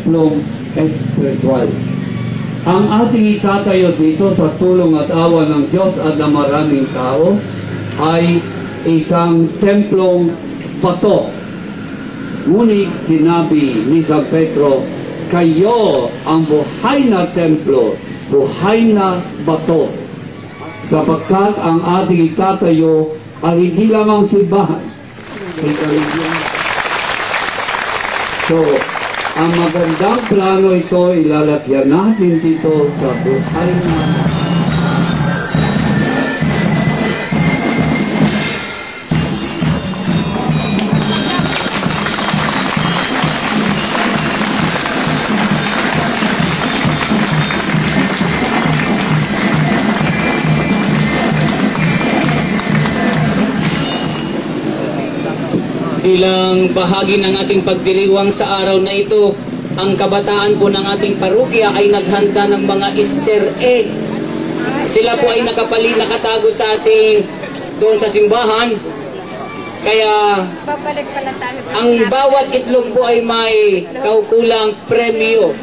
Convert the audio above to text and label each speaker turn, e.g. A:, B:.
A: templong espiritual. Ang ating itatayo dito sa tulong at awa ng Diyos at ng maraming tao ay isang templong bato. Ngunit sinabi ni San Pedro, kayo ang buhay na templo, buhay na bato. Sapagkat ang ating itatayo ay hindi lamang simbahan. So, ang magandang plano ito, ilalagyan natin dito sa buhay na
B: bilang bahagi ng ating pagdiriwang sa araw na ito, ang kabataan po ng ating parokya ay naghanda ng mga Easter egg. Sila po ay nakatago sa ating doon sa simbahan. Kaya ang bawat itlog po ay may kaukulang premyo.